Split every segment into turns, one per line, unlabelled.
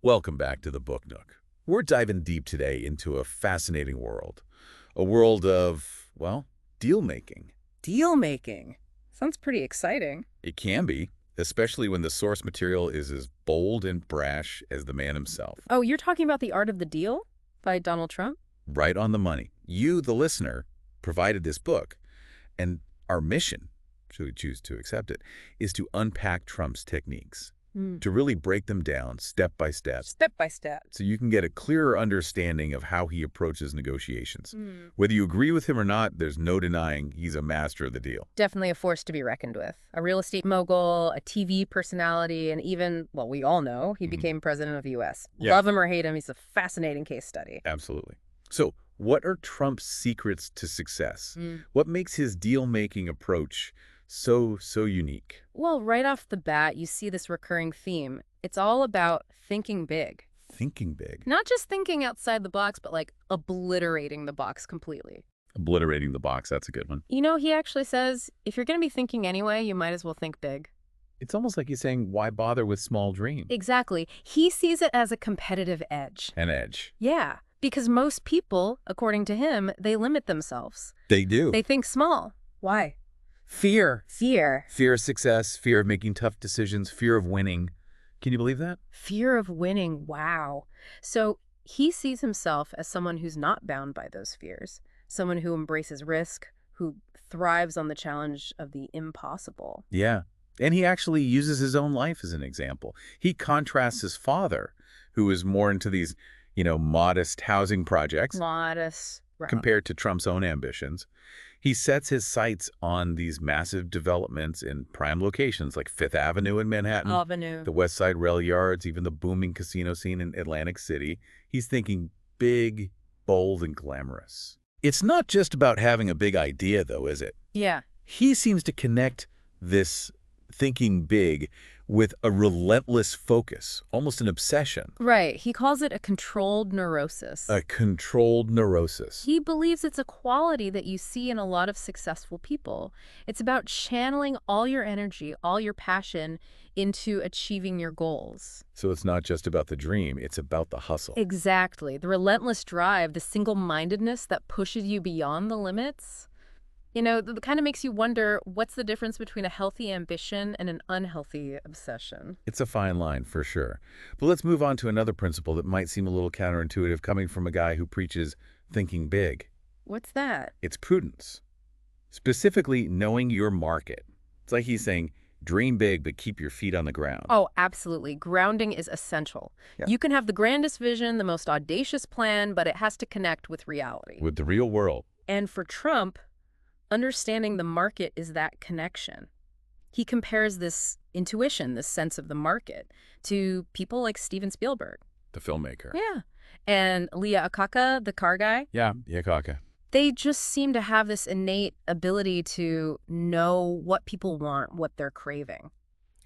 Welcome back to the Book Nook. We're diving deep today into a fascinating world. A world of, well, deal-making.
Deal making. Sounds pretty exciting.
It can be, especially when the source material is as bold and brash as the man himself.
Oh, you're talking about The Art of the Deal by Donald Trump?
Right on the money. You, the listener, provided this book, and our mission, should we choose to accept it, is to unpack Trump's techniques, to really break them down step by step,
Step by step.
so you can get a clearer understanding of how he approaches negotiations. Whether you agree with him or not, there's no denying he's a master of the deal.
Definitely a force to be reckoned with. A real estate mogul, a TV personality, and even, well, we all know he became president of the U.S.
Yeah.
Love him or hate him, he's a fascinating case study.
Absolutely. So, what are Trump's secrets to success? What makes his deal-making approach so unique?
Well, right off the bat, you see this recurring theme. It's all about thinking big.
Thinking big.
Not just thinking outside the box, but like obliterating the box completely.
Obliterating the box, that's a good one.
You know, he actually says, if you're going to be thinking anyway, you might as well think big.
It's almost like he's saying, why bother with small dreams?
Exactly. He sees it as a competitive edge.
An edge.
Yeah, because most people, according to him, they limit themselves.
They do.
They think small. Why?
Fear.
Fear.
Fear of success, fear of making tough decisions, fear of winning. Can you believe that?
Fear of winning. Wow. So he sees himself as someone who's not bound by those fears, someone who embraces risk, who thrives on the challenge of the impossible.
Yeah. And he actually uses his own life as an example. He contrasts his father, who is more into these, modest housing projects,
Modest.
compared to Trump's own ambitions. He sets his sights on these massive developments in prime locations like Fifth Avenue in Manhattan,
Avenue.
the West Side rail yards, even the booming casino scene in Atlantic City. He's thinking big, bold, and glamorous. It's not just about having a big idea, though, is it?
Yeah.
He seems to connect this thinking big with a relentless focus, almost an obsession.
Right. He calls it a controlled neurosis.
A controlled neurosis.
He believes it's a quality that you see in a lot of successful people. It's about channeling all your energy, all your passion into achieving your goals.
So it's not just about the dream, it's about the hustle.
Exactly. The relentless drive, the single-mindedness that pushes you beyond the limits. That kind of makes you wonder, what's the difference between a healthy ambition and an unhealthy obsession?
It's a fine line, for sure. But let's move on to another principle that might seem a little counterintuitive coming from a guy who preaches thinking big.
What's that?
It's prudence. Specifically, knowing your market. It's like he's saying, dream big, but keep your feet on the ground.
Oh, absolutely. Grounding is essential.
Yeah.
You can have the grandest vision, the most audacious plan, but it has to connect with reality.
With the real world.
And for Trump, understanding the market is that connection. He compares this intuition, this sense of the market, to people like Steven Spielberg.
The filmmaker.
Yeah. And Leah Akaka, the car guy.
Yeah, Kaka.
They just seem to have this innate ability to know what people want, what they're craving.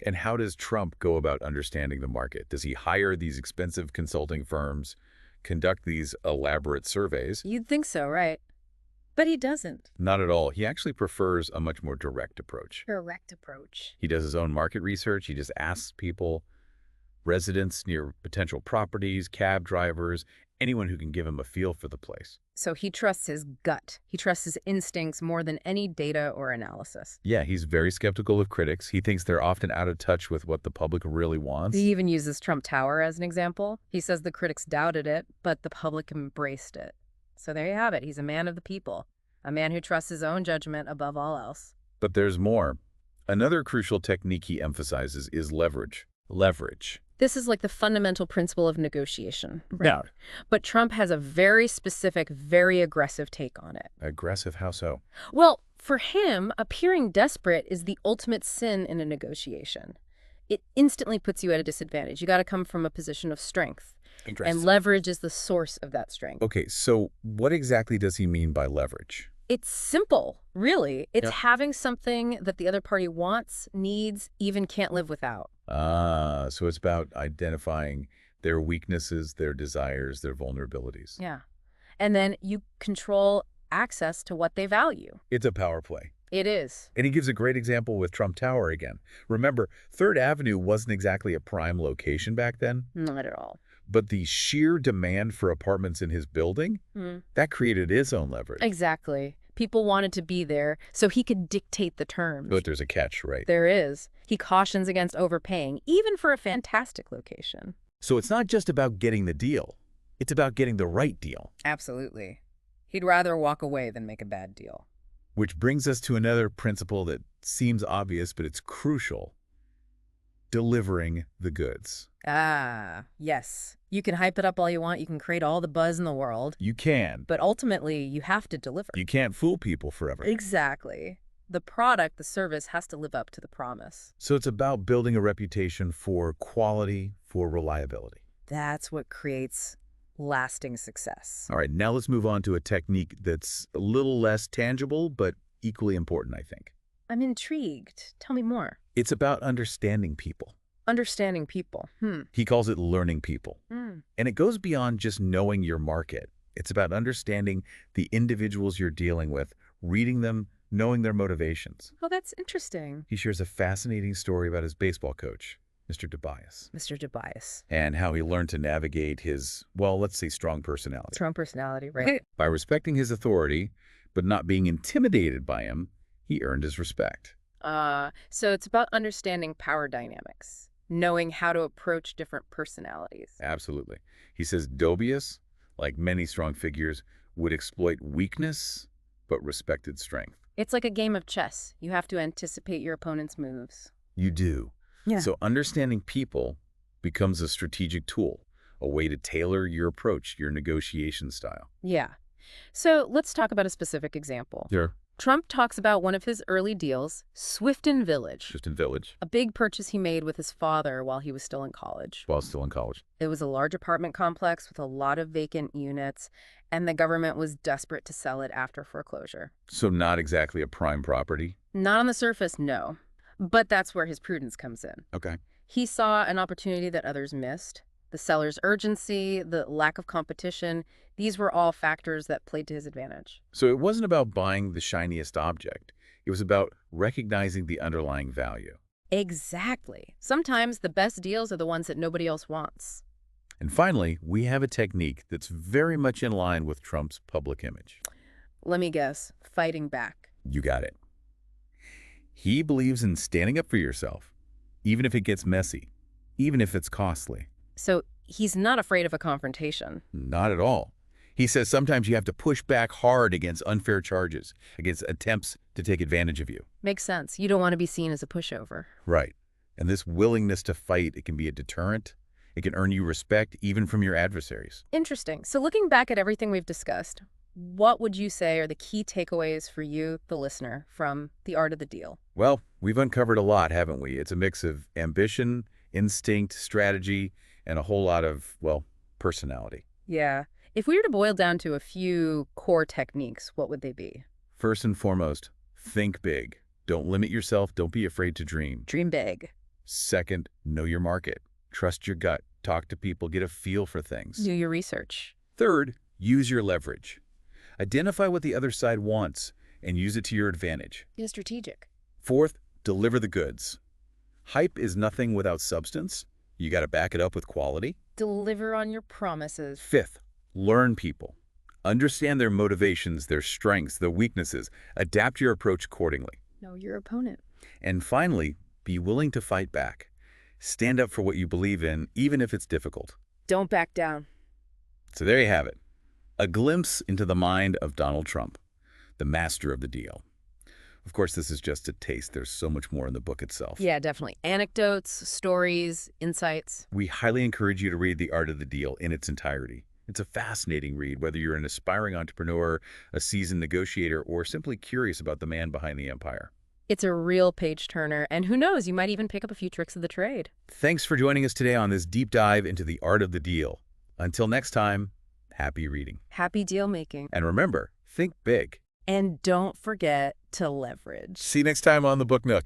And how does Trump go about understanding the market? Does he hire these expensive consulting firms, conduct these elaborate surveys?
You'd think so, right? But he doesn't.
Not at all. He actually prefers a much more direct approach.
Direct approach.
He does his own market research. He just asks people, residents near potential properties, cab drivers, anyone who can give him a feel for the place.
So he trusts his gut. He trusts his instincts more than any data or analysis.
Yeah, he's very skeptical of critics. He thinks they're often out of touch with what the public really wants.
He even uses Trump Tower as an example. He says the critics doubted it, but the public embraced it. So there you have it. He's a man of the people, a man who trusts his own judgment above all else.
But there's more. Another crucial technique he emphasizes is leverage. Leverage.
This is like the fundamental principle of negotiation. Right?
Yeah.
But Trump has a very specific, very aggressive take on it.
Aggressive, how so?
Well, for him, appearing desperate is the ultimate sin in a negotiation. It instantly puts you at a disadvantage. You got to come from a position of strength. And leverage is the source of that strength.
Okay, so what exactly does he mean by leverage?
It's simple, really. It's having something that the other party wants, needs, even can't live without.
So it's about identifying their weaknesses, their desires, their vulnerabilities.
Yeah. And then you control access to what they value.
It's a power play.
It is.
And he gives a great example with Trump Tower again. Remember, Third Avenue wasn't exactly a prime location back then.
Not at all.
But the sheer demand for apartments in his building, that created his own leverage.
Exactly. People wanted to be there, so he could dictate the terms.
But there's a catch, right?
There is. He cautions against overpaying, even for a fantastic location.
So it's not just about getting the deal. It's about getting the right deal.
Absolutely. He'd rather walk away than make a bad deal.
Which brings us to another principle that seems obvious, but it's crucial. Delivering the goods.
Ah, yes. You can hype it up all you want. You can create all the buzz in the world.
You can.
But ultimately, you have to deliver.
You can't fool people forever.
Exactly. The product, the service, has to live up to the promise.
So it's about building a reputation for quality, for reliability.
That's what creates lasting success.
All right, now let's move on to a technique that's a little less tangible, but equally important, I think.
I'm intrigued. Tell me more.
It's about understanding people.
Understanding people.
He calls it learning people. And it goes beyond just knowing your market. It's about understanding the individuals you're dealing with, reading them, knowing their motivations.
Oh, that's interesting.
He shares a fascinating story about his baseball coach, Mr. Tobias.
Mr. Tobias.
And how he learned to navigate his, well, let's say strong personality.
Strong personality, right?
By respecting his authority, but not being intimidated by him, he earned his respect.
So it's about understanding power dynamics, knowing how to approach different personalities.
Absolutely. He says Tobias, like many strong figures, would exploit weakness, but respected strength.
It's like a game of chess. You have to anticipate your opponent's moves.
You do.
Yeah.
So understanding people becomes a strategic tool, a way to tailor your approach, your negotiation style.
Yeah. So let's talk about a specific example.
Sure.
Trump talks about one of his early deals, Swifton Village.
Swifton Village.
A big purchase he made with his father while he was still in college.
While still in college.
It was a large apartment complex with a lot of vacant units, and the government was desperate to sell it after foreclosure.
So not exactly a prime property?
Not on the surface, no. But that's where his prudence comes in.
Okay.
He saw an opportunity that others missed. The seller's urgency, the lack of competition, these were all factors that played to his advantage.
So it wasn't about buying the shiniest object. It was about recognizing the underlying value.
Exactly. Sometimes the best deals are the ones that nobody else wants.
And finally, we have a technique that's very much in line with Trump's public image.
Let me guess, fighting back.
You got it. He believes in standing up for yourself, even if it gets messy, even if it's costly.
So he's not afraid of a confrontation.
Not at all. He says sometimes you have to push back hard against unfair charges, against attempts to take advantage of you.
Makes sense. You don't want to be seen as a pushover.
Right. And this willingness to fight, it can be a deterrent. It can earn you respect even from your adversaries.
Interesting. So looking back at everything we've discussed, what would you say are the key takeaways for you, the listener, from The Art of the Deal?
Well, we've uncovered a lot, haven't we? It's a mix of ambition, instinct, strategy, and a whole lot of, well, personality.
Yeah. If we were to boil down to a few core techniques, what would they be?
First and foremost, think big. Don't limit yourself. Don't be afraid to dream.
Dream big.
Second, know your market. Trust your gut. Talk to people. Get a feel for things.
Do your research.
Third, use your leverage. Identify what the other side wants and use it to your advantage.
Be strategic.
Fourth, deliver the goods. Hype is nothing without substance. You got to back it up with quality.
Deliver on your promises.
Fifth, learn people. Understand their motivations, their strengths, their weaknesses. Adapt your approach accordingly.
Know your opponent.
And finally, be willing to fight back. Stand up for what you believe in, even if it's difficult.
Don't back down.
So there you have it. A glimpse into the mind of Donald Trump, the master of the deal. Of course, this is just a taste. There's so much more in the book itself.
Yeah, definitely. Anecdotes, stories, insights.
We highly encourage you to read The Art of the Deal in its entirety. It's a fascinating read, whether you're an aspiring entrepreneur, a seasoned negotiator, or simply curious about the man behind the empire.
It's a real page-turner, and who knows, you might even pick up a few tricks of the trade.
Thanks for joining us today on this deep dive into The Art of the Deal. Until next time, happy reading.
Happy deal-making.
And remember, think big.
And don't forget to leverage.
See you next time on The Book Nook.